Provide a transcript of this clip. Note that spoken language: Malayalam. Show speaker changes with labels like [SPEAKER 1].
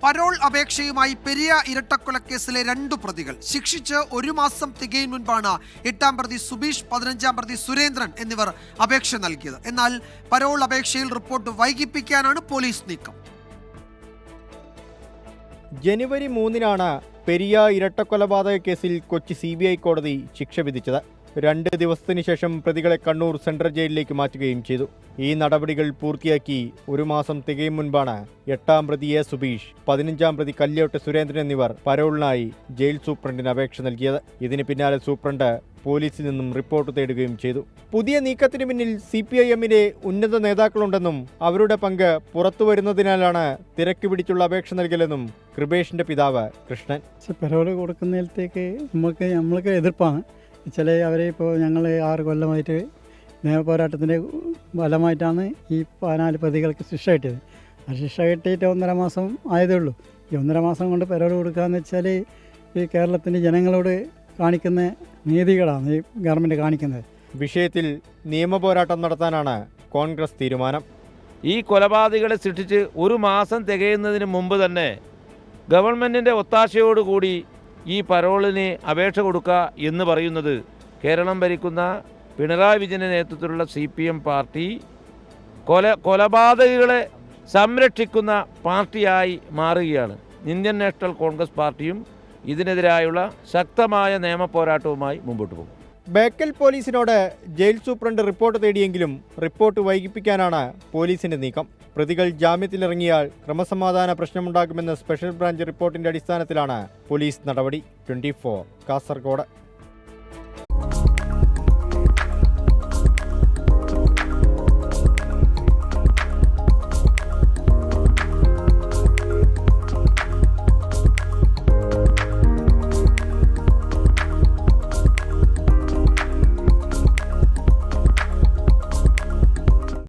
[SPEAKER 1] പരോൾ അപേക്ഷയുമായി പെരിയ ഇരട്ടക്കൊലക്കേസിലെ 2 പ്രതികൾ ശിക്ഷിച്ച് 1 മാസം തികയും മുൻപാണ് 8-ാം പ്രതി സുബീഷ്, 15-ാം പ്രതി സുരേന്ദ്രൻ എന്നിവർ അപേക്ഷ നൽകിയത്. എന്നാൽ പരോൾ അപേക്ഷയിൽ റിപ്പോർട്ട് വൈകിപ്പിക്കാനാണ് പോലീസ് നീക്കം.
[SPEAKER 2] ജനുവരി 3-നാണ് പെരിയ ഇരട്ടക്കൊലപാതക കേസിൽ കൊച്ചി CBI കോടതി ശിക്ഷ വിധിച്ചത്. 2 ദിവസത്തിനു ശേഷം പ്രതികളെ കണ്ണൂർ സെൻട്രൽ ജയിലിലേക്ക് മാറ്റുകയും ചെയ്തു. ഈ നടപടികൾ പൂർത്തിയാക്കി 1 മാസം തികയും മുൻപാണ് 8-ാം പ്രതി സുബീഷ്, 15-ാം പ്രതി കല്യോട്ട് സുരേന്ദ്രൻ എന്നിവർ പരോളിനായി ജയിൽ സൂപ്രണ്ടിന് അപേക്ഷ നൽകിയത്. ഇതിന് പിന്നാലെ സൂപ്രണ്ട് പോലീസിൽ നിന്നും റിപ്പോർട്ട് തേടുകയും ചെയ്തു. പുതിയ നീക്കത്തിന് പിന്നിൽ CPIM-ന്റെ ഉന്നത നേതാക്കളുണ്ടെന്നും അവരുടെ പങ്ക് പുറത്തുവരുന്നതിനാലാണ് തിരക്ക് പിടിച്ചുള്ള അപേക്ഷ നൽകലെന്നും കൃപേഷിന്റെ പിതാവ് കൃഷ്ണൻ.
[SPEAKER 3] പരോള് കൊടുക്കുന്നതിലത്തേക്ക് നമ്മൾക്ക് എതിർപ്പാണ്. ചില അവരെ ഇപ്പോൾ ഞങ്ങൾ 6 കൊല്ലമായിട്ട് നിയമപോരാട്ടത്തിൻ്റെ ഫലമായിട്ടാണ് ഈ 14 പ്രതികൾക്ക് ശിക്ഷ കിട്ടിയത്. ആ ശിക്ഷ കിട്ടിയിട്ട് 1.5 മാസം ആയതേ ഉള്ളൂ. ഈ 1.5 മാസം കൊണ്ട് പരോള് കൊടുക്കുകയെന്ന് വെച്ചാൽ ഈ കേരളത്തിൻ്റെ ജനങ്ങളോട് കാണിക്കുന്ന നീതികളാണ് ഈ ഗവൺമെൻറ് കാണിക്കുന്നത്.
[SPEAKER 2] വിഷയത്തിൽ നിയമപോരാട്ടം നടത്താനാണ് കോൺഗ്രസ് തീരുമാനം.
[SPEAKER 4] ഈ കൊലപാതകളെ സൃഷ്ടിച്ച് 1 മാസം തികയുന്നതിന് മുമ്പ് തന്നെ ഗവൺമെൻറ്റിൻ്റെ ഒത്താശയോടുകൂടി ഈ പരോളിന് അപേക്ഷ കൊടുക്കുക എന്ന് പറയുന്നത് കേരളം ഭരിക്കുന്ന പിണറായി വിജയൻ്റെ നേതൃത്വത്തിലുള്ള CPM പാർട്ടി കൊലപാതകികളെ സംരക്ഷിക്കുന്ന പാർട്ടിയായി മാറുകയാണ്. ഇന്ത്യൻ നാഷണൽ കോൺഗ്രസ് പാർട്ടിയും ഇതിനെതിരായുള്ള ശക്തമായ നിയമപോരാട്ടവുമായി മുമ്പോട്ട് പോകും.
[SPEAKER 2] ബേക്കൽ പോലീസിനോട് ജയിൽ സൂപ്രണ്ട് റിപ്പോർട്ട് തേടിയെങ്കിലും റിപ്പോർട്ട് വൈകിപ്പിക്കാനാണ് പോലീസിന്റെ നീക്കം. പ്രതികൾ ജാമ്യത്തിലിറങ്ങിയാൽ ക്രമസമാധാന പ്രശ്നമുണ്ടാകുമെന്ന സ്പെഷ്യൽ ബ്രാഞ്ച് റിപ്പോർട്ടിന്റെ അടിസ്ഥാനത്തിലാണ് പോലീസ് നടപടി. 24 കാസർഗോഡ്.